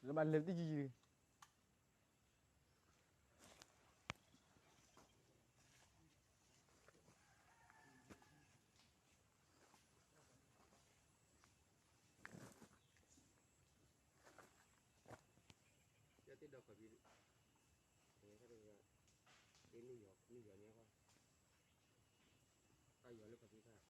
Lepas lep tu je. Dia tidak kabir. Ini kan dia ini ya ni apa?